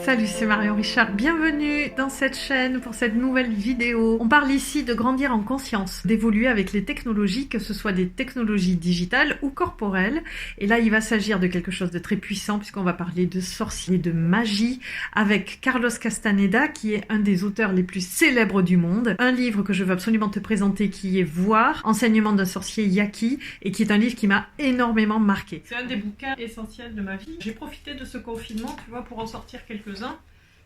Salut, c'est Marion Richard, bienvenue dans cette chaîne pour cette nouvelle vidéo. On parle ici de grandir en conscience, d'évoluer avec les technologies, que ce soit des technologies digitales ou corporelles. Et là, il va s'agir de quelque chose de très puissant puisqu'on va parler de sorciers, de magie avec Carlos Castaneda qui est un des auteurs les plus célèbres du monde. Un livre que je veux absolument te présenter qui est Voir, enseignement d'un sorcier Yaqui et qui est un livre qui m'a énormément marqué. C'est un des bouquins essentiels de ma vie. J'ai profité de ce confinement, tu vois, pour en sortir quelques-uns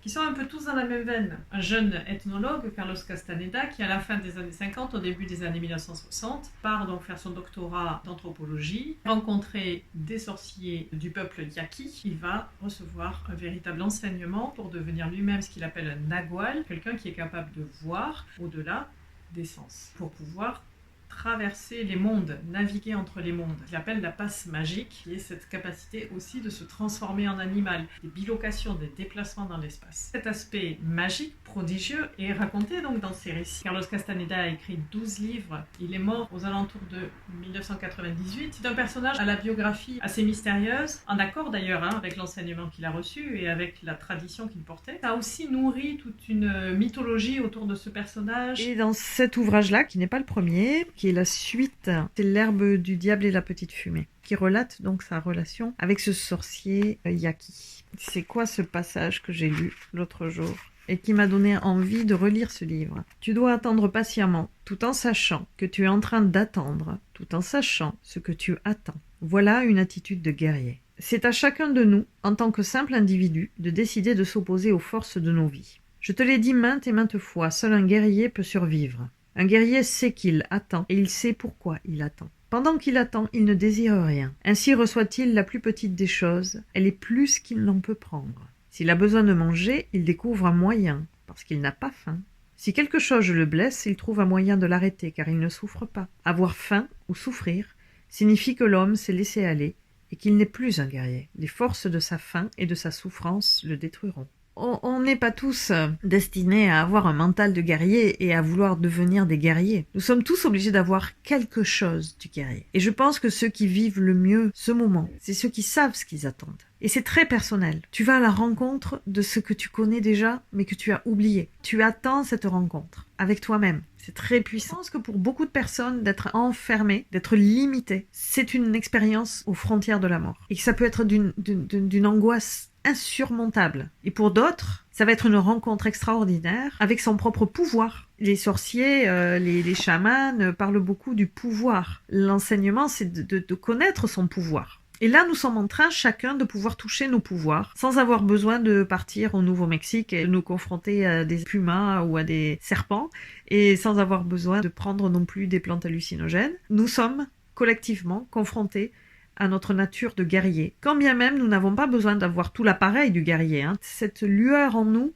qui sont un peu tous dans la même veine. Un jeune ethnologue, Carlos Castaneda, qui à la fin des années 50, au début des années 1960, part donc faire son doctorat d'anthropologie, rencontrer des sorciers du peuple Yaqui. Il va recevoir un véritable enseignement pour devenir lui-même ce qu'il appelle un nagual, quelqu'un qui est capable de voir au-delà des sens, pour pouvoir traverser les mondes, naviguer entre les mondes. Il appelle la passe magique, qui est cette capacité aussi de se transformer en animal, des bilocations, des déplacements dans l'espace. Cet aspect magique, prodigieux, est raconté donc dans ses récits. Carlos Castaneda a écrit 12 livres. Il est mort aux alentours de 1998. C'est un personnage à la biographie assez mystérieuse, en accord d'ailleurs avec l'enseignement qu'il a reçu et avec la tradition qu'il portait. Ça a aussi nourri toute une mythologie autour de ce personnage. Et dans cet ouvrage-là, qui n'est pas le premier, qui est la suite, c'est L'herbe du diable et la petite fumée, qui relate donc sa relation avec ce sorcier Yaqui. C'est quoi ce passage que j'ai lu l'autre jour et qui m'a donné envie de relire ce livre? Tu dois attendre patiemment, tout en sachant que tu es en train d'attendre, tout en sachant ce que tu attends. Voilà une attitude de guerrier. C'est à chacun de nous, en tant que simple individu, de décider de s'opposer aux forces de nos vies. Je te l'ai dit maintes et maintes fois, seul un guerrier peut survivre. Un guerrier sait qu'il attend et il sait pourquoi il attend. Pendant qu'il attend, il ne désire rien. Ainsi reçoit-il la plus petite des choses. Elle est plus qu'il n'en peut prendre. S'il a besoin de manger, il découvre un moyen, parce qu'il n'a pas faim. Si quelque chose le blesse, il trouve un moyen de l'arrêter, car il ne souffre pas. Avoir faim ou souffrir signifie que l'homme s'est laissé aller et qu'il n'est plus un guerrier. Les forces de sa faim et de sa souffrance le détruiront. On n'est pas tous destinés à avoir un mental de guerrier et à vouloir devenir des guerriers. Nous sommes tous obligés d'avoir quelque chose du guerrier. Et je pense que ceux qui vivent le mieux ce moment, c'est ceux qui savent ce qu'ils attendent. Et c'est très personnel. Tu vas à la rencontre de ce que tu connais déjà, mais que tu as oublié. Tu attends cette rencontre avec toi-même. C'est très puissant. Je pense que pour beaucoup de personnes, d'être enfermé, d'être limité, c'est une expérience aux frontières de la mort. Et que ça peut être d'une angoisse insurmontable. Et pour d'autres, ça va être une rencontre extraordinaire avec son propre pouvoir. Les sorciers, les chamans parlent beaucoup du pouvoir. L'enseignement, c'est de connaître son pouvoir. Et là, nous sommes en train, chacun, de pouvoir toucher nos pouvoirs, sans avoir besoin de partir au Nouveau-Mexique et de nous confronter à des pumas ou à des serpents, et sans avoir besoin de prendre non plus des plantes hallucinogènes. Nous sommes collectivement confrontés à notre nature de guerrier. Quand bien même nous n'avons pas besoin d'avoir tout l'appareil du guerrier, cette lueur en nous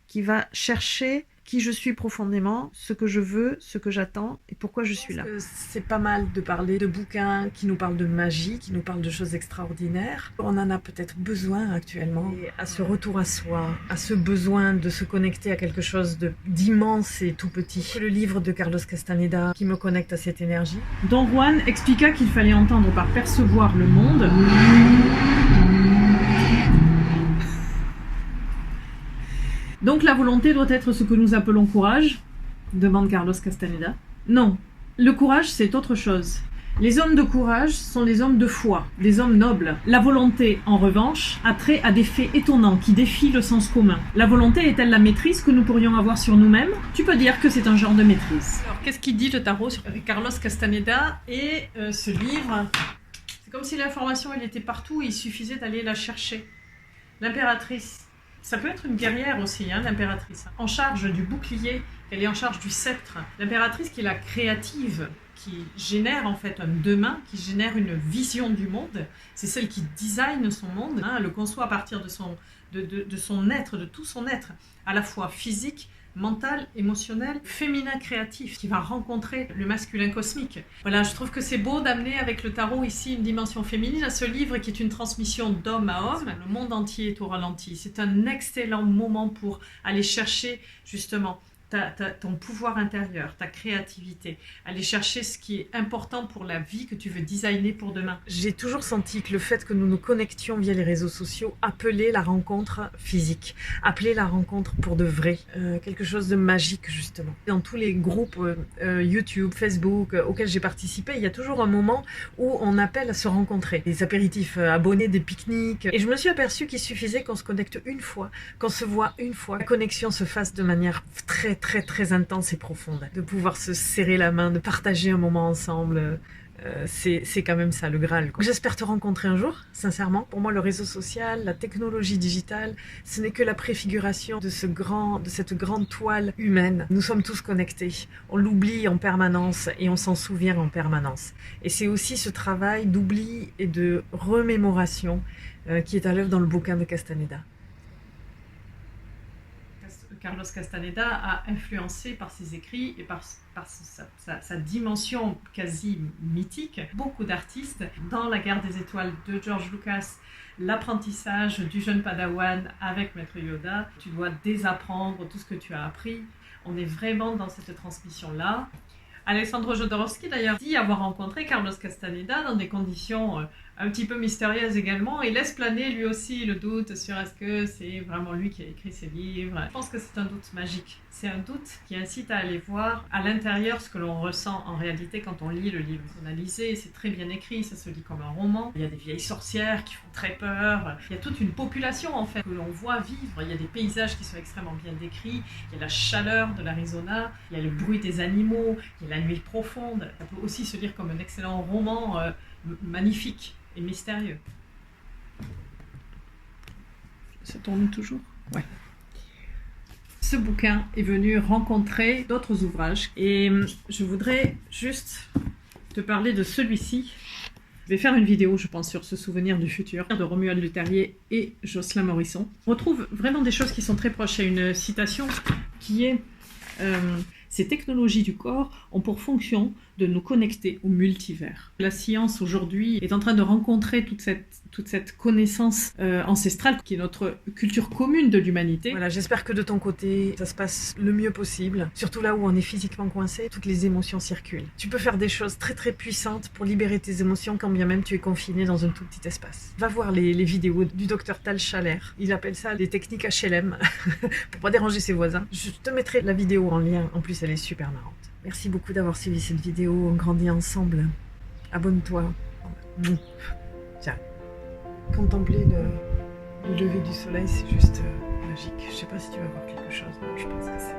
qui va chercher qui je suis profondément, ce que je veux, ce que j'attends et pourquoi je suis là. C'est pas mal de parler de bouquins qui nous parlent de magie, qui nous parlent de choses extraordinaires. On en a peut-être besoin actuellement. Et à ce retour à soi, à ce besoin de se connecter à quelque chose d'immense et tout petit. Le livre de Carlos Castaneda qui me connecte à cette énergie. Don Juan expliqua qu'il fallait entendre par percevoir le monde. Donc la volonté doit être ce que nous appelons courage, demande Carlos Castaneda. Non, le courage c'est autre chose. Les hommes de courage sont les hommes de foi, des hommes nobles. La volonté, en revanche, a trait à des faits étonnants qui défient le sens commun. La volonté est-elle la maîtrise que nous pourrions avoir sur nous-mêmes? Tu peux dire que c'est un genre de maîtrise. Alors qu'est-ce qu'il dit le tarot sur Carlos Castaneda et ce livre? C'est comme si l'information elle était partout et il suffisait d'aller la chercher. L'impératrice. Ça peut être une guerrière aussi, l'impératrice. En charge du bouclier, elle est en charge du sceptre. L'impératrice qui est la créative, qui génère en fait un demain, qui génère une vision du monde. C'est celle qui design son monde, elle le conçoit à partir de son être, de tout son être, à la fois physique, mental, émotionnel, féminin créatif, qui va rencontrer le masculin cosmique. Voilà, je trouve que c'est beau d'amener avec le tarot ici une dimension féminine à ce livre qui est une transmission d'homme à homme. Le monde entier est au ralenti. C'est un excellent moment pour aller chercher justement ton pouvoir intérieur, ta créativité, aller chercher ce qui est important pour la vie que tu veux designer pour demain. J'ai toujours senti que le fait que nous nous connections via les réseaux sociaux appelait la rencontre physique, appelait la rencontre pour de vrai, quelque chose de magique justement. Dans tous les groupes YouTube, Facebook auxquels j'ai participé, il y a toujours un moment où on appelle à se rencontrer. Des apéritifs abonnés, des pique-niques. Et je me suis aperçue qu'il suffisait qu'on se connecte une fois, qu'on se voit une fois, la connexion se fasse de manière très très très intense et profonde. De pouvoir se serrer la main, de partager un moment ensemble. C'est quand même ça le Graal. J'espère te rencontrer un jour, sincèrement. Pour moi, le réseau social, la technologie digitale, ce n'est que la préfiguration de cette grande toile humaine. Nous sommes tous connectés. On l'oublie en permanence et on s'en souvient en permanence. Et c'est aussi ce travail d'oubli et de remémoration qui est à l'œuvre dans le bouquin de Castaneda. Carlos Castaneda a influencé par ses écrits et par sa dimension quasi mythique beaucoup d'artistes. Dans La Guerre des Étoiles de George Lucas, l'apprentissage du jeune Padawan avec Maître Yoda, tu dois désapprendre tout ce que tu as appris. On est vraiment dans cette transmission-là. Alessandro Jodorowsky d'ailleurs dit avoir rencontré Carlos Castaneda dans des conditions un petit peu mystérieuses également. Il laisse planer lui aussi le doute sur est-ce que c'est vraiment lui qui a écrit ses livres. Je pense que c'est un doute magique. C'est un doute qui incite à aller voir à l'intérieur ce que l'on ressent en réalité quand on lit le livre. Analysé, c'est très bien écrit, ça se lit comme un roman. Il y a des vieilles sorcières qui font très peur. Il y a toute une population en fait que l'on voit vivre. Il y a des paysages qui sont extrêmement bien décrits. Il y a la chaleur de l'Arizona. Il y a le bruit des animaux. Il y a la nuit profonde. Ça peut aussi se lire comme un excellent roman magnifique et mystérieux. Ça tourne toujours ? Ouais. Ce bouquin est venu rencontrer d'autres ouvrages et je voudrais juste te parler de celui-ci. Je vais faire une vidéo, je pense, sur ce souvenir du futur de Romuald Le Terrier et Jocelyn Morisson. On retrouve vraiment des choses qui sont très proches. Il y a une citation qui est ces technologies du corps ont pour fonction de nous connecter au multivers. La science aujourd'hui est en train de rencontrer toute cette connaissance ancestrale qui est notre culture commune de l'humanité. Voilà, j'espère que de ton côté, ça se passe le mieux possible. Surtout là où on est physiquement coincé, toutes les émotions circulent. Tu peux faire des choses très très puissantes pour libérer tes émotions quand bien même tu es confiné dans un tout petit espace. Va voir les vidéos du docteur Tal Schaller. Il appelle ça des techniques HLM pour pas déranger ses voisins. Je te mettrai la vidéo en lien. En plus, elle est super marrante. Merci beaucoup d'avoir suivi cette vidéo. On grandit ensemble. Abonne-toi. Tiens. Contempler le lever du soleil, c'est juste magique. Je sais pas si tu vas voir quelque chose, mais je pense que c'est...